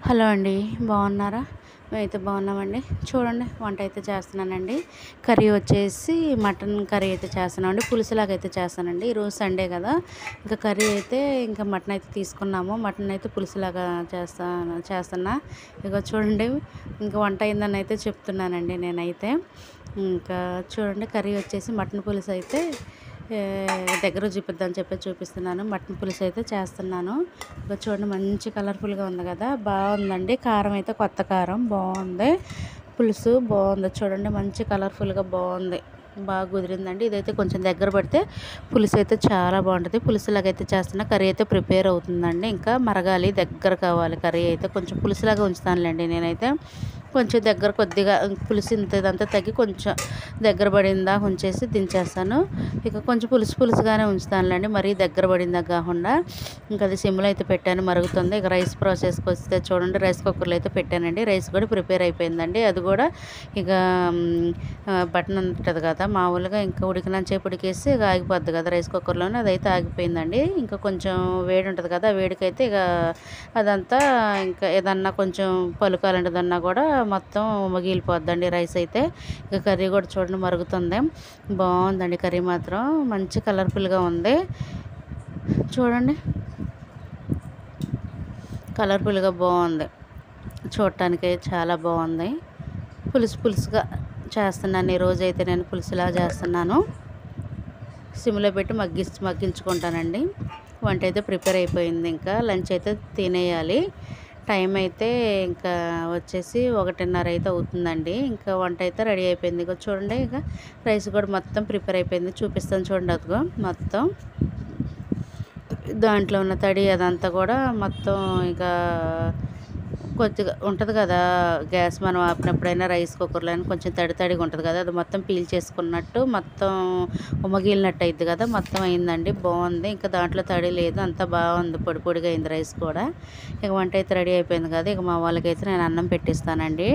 Hello అండి. బాగున్నారా? మేమైతే బాగున్నామండి. చూడండి వంట అయితే చేస్తున్నానండి. కర్రీ వచ్చేసి మటన్ కర్రీ అయితే చేస్తున్నామండి. పులుసులాగా అయితే చేస్తానండి. ఈరోజు సండే కదా, ఇంకా కర్రీ అయితే ఇంకా మటన్ అయితే తీసుకున్నాము. మటన్ అయితే పులుసులాగా చేస్తున్నా. ఇక చూడండి, ఇంకా వంట అయిందని అయితే చెప్తున్నానండి నేనైతే. ఇంకా చూడండి, కర్రీ వచ్చేసి మటన్ పులుసు అయితే దగ్గర చూపిద్దామని చెప్పి చూపిస్తున్నాను. మటన్ పులుసు అయితే చేస్తున్నాను. ఇక చూడండి, మంచి కలర్ఫుల్గా ఉంది కదా, బాగుందండి. కారం అయితే కొత్త కారం బాగుంది. పులుసు బాగుంది. చూడండి, మంచి కలర్ఫుల్గా బాగుంది. బాగా కుదిరిందండి. ఇదైతే కొంచెం దగ్గర పడితే పులుసు అయితే చాలా బాగుంటుంది. పులుసులాగా అయితే చేస్తున్నా. కర్రీ అయితే ప్రిపేర్ అవుతుందండి. ఇంకా మరగాలి, దగ్గర కావాలి. కర్రీ అయితే కొంచెం పులుసులాగా ఉంచుతానులేండి నేనైతే. కొంచెం దగ్గర కొద్దిగా పులుసు ఇదంతా తగ్గి కొంచెం దగ్గర పడిందా ఉంచేసి దించేస్తాను. ఇక కొంచెం పులుసుగానే ఉంచుతానులేండి, మరీ దగ్గర పడిందా కాకుండా. ఇంకా అది సిమ్లో అయితే పెట్టాను, మరుగుతుంది. ఇక రైస్ ప్రాసెస్కి వస్తే చూడండి, రైస్ కుక్కర్లో అయితే పెట్టానండి. రైస్ కూడా ప్రిపేర్ అయిపోయిందండి. అది కూడా ఇక బటన్ ఉంటుంది కదా, మామూలుగా ఇంకా ఉడికినంతసేపు ఉడికేసి ఇక ఆగిపోద్ది కదా రైస్ కుక్కర్లోనే, అదైతే ఆగిపోయిందండి. ఇంకా కొంచెం వేడి ఉంటుంది కదా, వేడికైతే ఇక అదంతా ఇంకా ఏదన్నా కొంచెం పలుకాలంటిదన్నా కూడా మొత్తం మగిలిపోద్దండి రైస్ అయితే. ఇక కర్రీ కూడా చూడండి మరుగుతుంది. బాగుందండి కర్రీ మాత్రం, మంచి కలర్ఫుల్గా ఉంది. చూడండి, కలర్ఫుల్గా బాగుంది. చూడటానికి చాలా బాగుంది. పులుసుగా చేస్తున్నాను ఈరోజు అయితే. నేను పులుసులా చేస్తున్నాను. సిమ్లో పెట్టి మగ్గించుకుంటానండి. వంట అయితే ప్రిపేర్ అయిపోయింది. ఇంకా లంచ్ అయితే తినేయాలి. టైం అయితే ఇంకా వచ్చేసి 1:30 అయితే అవుతుందండి. ఇంకా వంట అయితే రెడీ అయిపోయింది. ఇక చూడండి, ఇక రైస్ కూడా మొత్తం ప్రిపేర్ అయిపోయింది. చూపిస్తాను చూడండి. అదిగో మొత్తం దాంట్లో ఉన్న తడి అదంతా కూడా మొత్తం ఇక కొద్దిగా ఉంటుంది కదా, గ్యాస్ మనం ఆపినప్పుడైనా రైస్ కుక్కర్లో కొంచెం తడిగా ఉంటుంది కదా, అది మొత్తం పీల్ చేసుకున్నట్టు మొత్తం ఉమ్మగిలినట్టు అయింది కదా, మొత్తం అయిందండి. బాగుంది. ఇంకా దాంట్లో తడి లేదు, అంతా బాగుంది. పొడిగా అయింది రైస్ కూడా. ఇక వంట అయితే రెడీ అయిపోయింది కదా, ఇక మా వాళ్ళకైతే నేను అన్నం పెట్టిస్తానండి.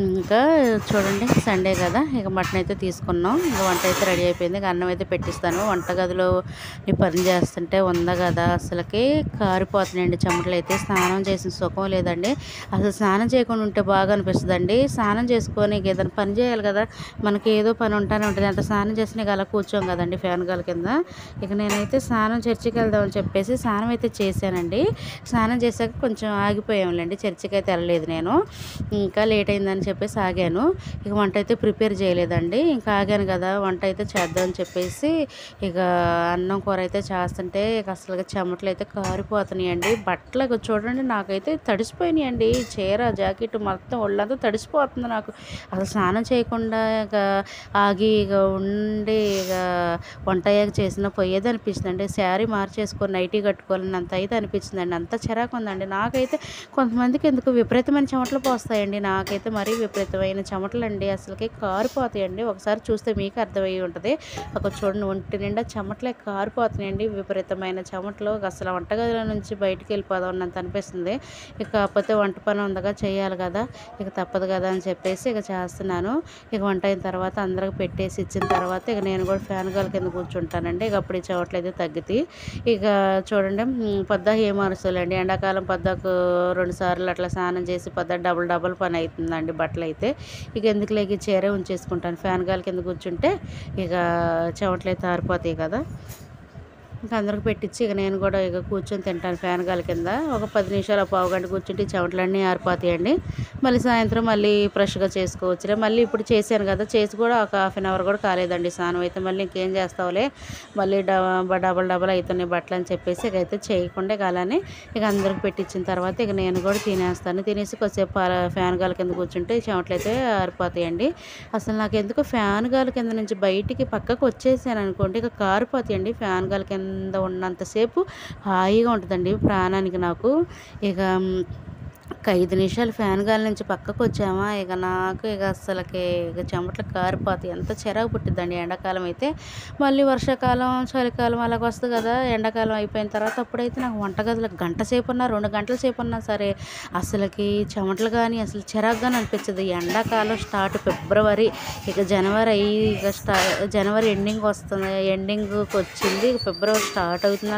ఇంకా చూడండి, సండే కదా, ఇక మటన్ అయితే తీసుకున్నాం. ఇక వంట అయితే రెడీ అయిపోయింది. ఇక అన్నం అయితే పెట్టిస్తాను. వంటగదిలో ఈ పని చేస్తుంటే ఉందా కదా, అసలుకి కారిపోతున్నాయండి చెమటలు అయితే. స్నానం చేసిన సుఖం లేదండి. అసలు స్నానం చేయకుండా ఉంటే బాగా అనిపిస్తుందండి. స్నానం చేసుకొని ఏదైనా పని చేయాలి కదా, మనకి ఏదో పని ఉంటానే ఉంటుంది. అంత స్నానం చేసిన అలా కూర్చోం కదండి ఫ్యాన్ గాలి కింద. ఇక నేనైతే చర్చికి వెళ్దామని చెప్పేసి స్నానం అయితే చేశానండి. స్నానం చేశాక కొంచెం ఆగిపోయాంలేండి, చర్చికి అయితే వెళ్ళలేదు నేను. ఇంకా లేట్ అయిందని చెప్పేసి ఆగాను. ఇక వంట అయితే ప్రిపేర్ చేయలేదండి. ఇంకా ఆగాను కదా, వంట అయితే చేద్దామని చెప్పేసి ఇక అన్నం కూర అయితే చేస్తుంటే ఇక అసలు చెమటలు అయితే కారిపోతున్నాయండి. బట్టలు చూడండి, నాకైతే తడిసిపోయినాయండి. చీర జాకెట్ మొత్తం ఒళ్ళంతా తడిసిపోతుంది నాకు. అసలు స్నానం చేయకుండా ఇక ఆగి ఇక ఉండి ఇక వంట అయ్యాక చేసిన పోయేది అనిపించిందండి. శారీ మార్చేసుకొని నైటీ కట్టుకోవాలని అంత అయితే అనిపించిందండి. అంత చిరాకు ఉందండి నాకైతే. కొంతమందికి ఎందుకు విపరీతమైన చెమటలు పోస్తాయండి, నాకైతే మరీ విపరీతమైన చెమటలు అండి. అసలుకి కారిపోతాయండి. ఒకసారి చూస్తే మీకు అర్థమయ్యి ఉంటుంది. ఒక చూడండి, ఒంటి నిండా చెమటలే కారిపోతున్నాయండి. విపరీతమైన చెమటలు. అసలు వంటగదిలో నుంచి బయటికి వెళ్ళిపోదాం అన్నంత అనిపిస్తుంది. ఇక కాకపోతే వంట పని ఉందగా, చేయాలి కదా, ఇక తప్పదు కదా అని చెప్పేసి ఇక చేస్తున్నాను. ఇక వంట అయిన తర్వాత అందరికి పెట్టేసి ఇచ్చిన తర్వాత ఇక నేను కూడా ఫ్యాన్ గాలి కింద కూర్చుంటానండి. ఇక అప్పుడు ఈ చెమటలు అయితే తగ్గుతాయి. ఇక చూడండి, పొద్దాక ఏం అరుసలేండి. ఎండాకాలం పొద్దాకు 2 సార్లు అట్లా స్నానం చేసి పొద్దున్న డబుల్ పని అవుతుందండి బట్టలు అయితే. ఇక ఎందుకు లేక చీరే ఉంచేసుకుంటాను. ఫ్యాన్ గాలి కింద కూర్చుంటే ఇక చెమటలు అయితే ఆరిపోతాయి కదా. ఇంకా అందరికి పెట్టించి ఇక నేను కూడా ఇక కూర్చొని తింటాను ఫ్యాన్ గాలి కింద. ఒక 10 నిమిషాలు పావు గంట కూర్చుంటే చెమటలన్నీ ఆరిపోతాయండి. మళ్ళీ సాయంత్రం మళ్ళీ ఫ్రెష్గా చేసుకోవచ్చులే. మళ్ళీ ఇప్పుడు చేశాను కదా, చేసి కూడా ఒక హాఫ్ అన్ అవర్ కూడా కాలేదండి స్నానం అయితే. మళ్ళీ ఇంకేం చేస్తావులే, మళ్ళీ డబల్ అవుతున్నాయి బట్టలు అని చెప్పేసి ఇక అయితే చేయకుండా ఇక అలానే ఇక అందరికి పెట్టించిన తర్వాత ఇక నేను కూడా తినేస్తాను. తినేసి కొద్దిసేపు ఫ్యాన్ గాలి కింద కూర్చుంటే చెమటలు అయితే ఆరిపోతాయండి. అసలు నాకు ఎందుకు ఫ్యాన్ గాలి కింద నుంచి బయటికి పక్కకు వచ్చేసాను అనుకోండి, ఇక కారిపోతాయండి. ఫ్యాన్ గాలి కింద ఉన్నంతసేపు హాయిగా ఉంటుందండి ప్రాణానికి నాకు. ఇక ఒక 5 నిమిషాలు ఫ్యాన్ గాలి నుంచి పక్కకు వచ్చామా, ఇక నాకు ఇక అస్సలకి ఇక చెమటలు కారిపోతాయి. ఎంత చిరాకు పుట్టిద్దండి ఎండాకాలం అయితే. మళ్ళీ వర్షాకాలం చలికాలం అలాగ వస్తుంది కదా, ఎండాకాలం అయిపోయిన తర్వాత అప్పుడైతే నాకు వంటగదిలో గంట సేపు ఉన్నా 2 గంటల సేపు ఉన్నా సరే అసలుకి చెమటలు కానీ అసలు చిరాకుగానే అనిపించదు. ఎండాకాలం స్టార్ట్ ఫిబ్రవరి, ఇక జనవరి ఇక జనవరి ఎండింగ్ వస్తుంది, ఎండింగ్కి వచ్చింది. ఫిబ్రవరి స్టార్ట్ అవుతుంది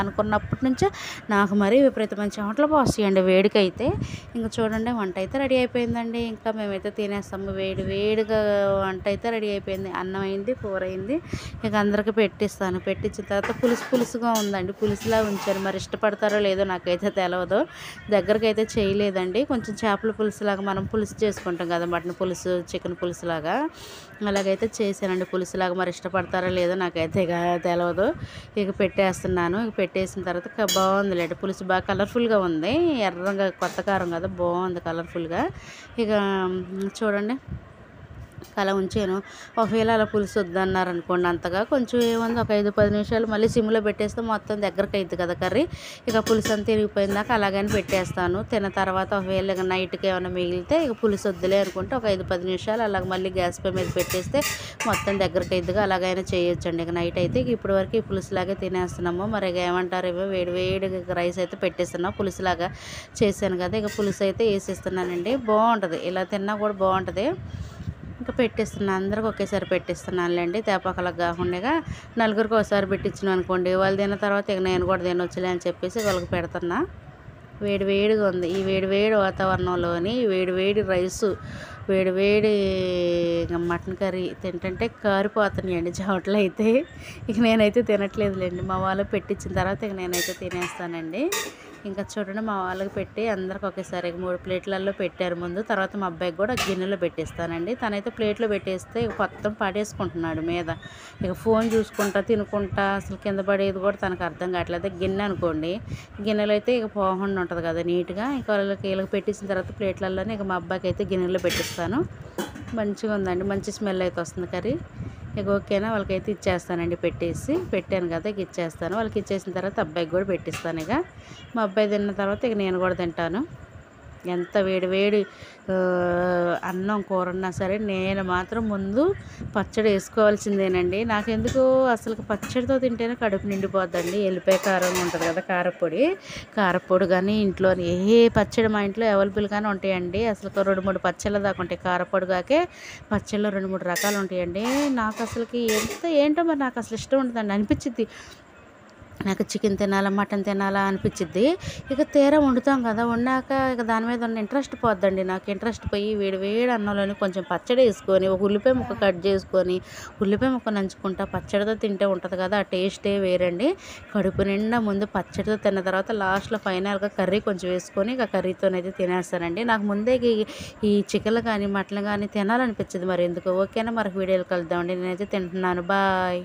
అనుకున్నప్పటి నుంచే నాకు మరీ విపరీతమైన చెమటలు పోస్తాయండి వేడికైతే. ఇంక చూడండి వంట అయితే రెడీ అయిపోయిందండి. ఇంకా మేమైతే తినేస్తాము. వేడి వేడిగా వంట అయితే రెడీ అయిపోయింది. అన్నం అయింది, కూర అయింది. ఇక అందరికీ పెట్టిస్తాను. పెట్టించిన తర్వాత పులుసుగా ఉందండి. పులుసులా ఉంచాను. మరి ఇష్టపడతారో లేదో నాకైతే తెలవదు. దగ్గరకైతే చేయలేదండి. కొంచెం చేపల పులుసులాగా మనం పులుసు చేసుకుంటాం కదా, మటన్ పులుసు, చికెన్ పులుసులాగా అలాగైతే చేశానండి. పులుసులాగా మరి ఇష్టపడతారో లేదో నాకైతే ఇక తెలవదు. ఇక పెట్టేస్తున్నాను. ఇక పెట్టేసిన తర్వాత బాగుందిలేండి. పులుసు బాగా కలర్ఫుల్గా ఉంది. ఎర్రగా కొత్త కారం కదా, బాగుంది కలర్ఫుల్గా. ఇక చూడండి అలా ఉంచాను. ఒకవేళ అలా పులుసు వద్దన్నారనుకోండి అంతగా కొంచెం ఏముంది, ఒక 5-10 నిమిషాలు మళ్ళీ సిమ్లో పెట్టేస్తే మొత్తం దగ్గరకు అవుతుంది కదా కర్రీ. ఇక పులుసు అంతా తిరిగిపోయిందాక అలాగని పెట్టేస్తాను. తిన్న తర్వాత ఒకవేళ ఇక నైట్కి ఏమైనా మిగిలితే ఇక పులుసు వద్దులే అనుకుంటే ఒక 5-10 నిమిషాలు అలాగ మళ్ళీ గ్యాస్ పై మీద పెట్టేస్తే మొత్తం దగ్గరకు అవుతుందిగా అలాగైనా చేయొచ్చండి. ఇక నైట్ అయితే ఇప్పటి వరకు ఈ పులుసులాగే తినేస్తున్నాము. మరి ఇక ఏమంటారేమో వేడి వేడి రైస్ అయితే పెట్టేస్తున్నాం. పులుసులాగా చేశాను కదా, ఇక పులుసు అయితే వేసేస్తున్నానండి. బాగుంటుంది, ఇలా తిన్నా కూడా బాగుంటుంది. ఇంకా పెట్టేస్తున్నాను. అందరికి ఒకేసారి పెట్టిస్తున్నానులేండి. తేపాకలకు కాకుండా నలుగురికి ఒకసారి పెట్టించినాను అనుకోండి, వాళ్ళు తిన్న తర్వాత ఇక నేను కూడా తినొచ్చులే అని చెప్పేసి వాళ్ళకి పెడుతున్నా. వేడి వేడిగా ఉంది. ఈ వేడి వేడి వాతావరణంలోని వేడి వేడి రైసు, వేడి వేడి మటన్ కర్రీ తింటుంటే కారిపోతున్నాయండి చెమటలు అయితే. ఇక నేనైతే తినట్లేదులేండి. మా వాళ్ళకి పెట్టించిన తర్వాత ఇక నేనైతే తినేస్తానండి. ఇంకా చూడండి మా వాళ్ళకి పెట్టి అందరికి ఒకేసారి 3 ప్లేట్లలో పెట్టారు ముందు. తర్వాత మా అబ్బాయికి కూడా గిన్నెలో పెట్టేస్తానండి. తనైతే ప్లేట్లో పెట్టేస్తే ఇక మొత్తం పడేసుకుంటున్నాడు మీద. ఇక ఫోన్ చూసుకుంటా తినుకుంటా అసలు కింద పడేది కూడా తనకు అర్థం కావట్లేదు. గిన్నె అనుకోండి, గిన్నెలో అయితే ఇక పోకుండా ఉంటుంది కదా నీట్గా. ఇక వీళ్ళకి పెట్టేసిన తర్వాత ప్లేట్లలోనే ఇక మా అబ్బాయికి అయితే గిన్నెలో పెట్టిస్తాను. మంచిగా ఉందండి, మంచి స్మెల్ అయితే వస్తుంది కర్రీ. ఇక ఓకేనా, వాళ్ళకైతే ఇచ్చేస్తానండి. పెట్టాను కదా, ఇక ఇచ్చేస్తాను. వాళ్ళకి ఇచ్చేసిన తర్వాత అబ్బాయికి కూడా పెట్టిస్తాను. ఇక మా అబ్బాయి తిన్న తర్వాత ఇక నేను కూడా తింటాను. ఎంత వేడి వేడి అన్నం కూర ఉన్నా సరే నేను మాత్రం ముందు పచ్చడి వేసుకోవాల్సిందేనండి. నాకెందుకు అసలు పచ్చడితో తింటేనే కడుపు నిండిపోద్దండి. ఎల్లిపాయ కారం ఉంటుంది కదా, కారపొడి కానీ ఇంట్లో ఏ పచ్చడి మా ఇంట్లో అవైలబుల్గానే ఉంటాయండి. అసలు 2-3 పచ్చళ్ళ దాకా ఉంటాయి. కారపొడి కాకే పచ్చళ్ళు 2-3 రకాలు ఉంటాయండి. నాకు అసలుకి ఏంటో మరి నాకు అసలు ఇష్టం ఉండదండి. అనిపించింది నాకు చికెన్ తినాలా, మటన్ తినాలా అనిపించిద్ది. ఇక తీరా వండుతాం కదా, వండాక ఇక దాని మీద ఉన్న ఇంట్రెస్ట్ పోద్దండి. నాకు ఇంట్రెస్ట్ పోయి వేడి వేడి అన్నంలోని కొంచెం పచ్చడి వేసుకొని, ఒక ఉల్లిపాయ ముక్క కట్ చేసుకొని, ఉల్లిపాయ ముక్క నంచుకుంటా పచ్చడితో తింటే ఉంటుంది కదా, ఆ టేస్టే వేరండి. కడుపు నిండా ముందు పచ్చడితో తిన్న తర్వాత లాస్ట్లో ఫైనల్గా కర్రీ కొంచెం వేసుకొని ఇక కర్రీతోనైతే తినేస్తానండి. నాకు ముందే ఈ చికెన్లు కానీ మటన్లు కానీ తినాలనిపించింది మరి ఎందుకు. ఓకేనా, మరొక వీడియోలు కలుద్దామండి. నేనైతే తింటున్నాను. బాయ్.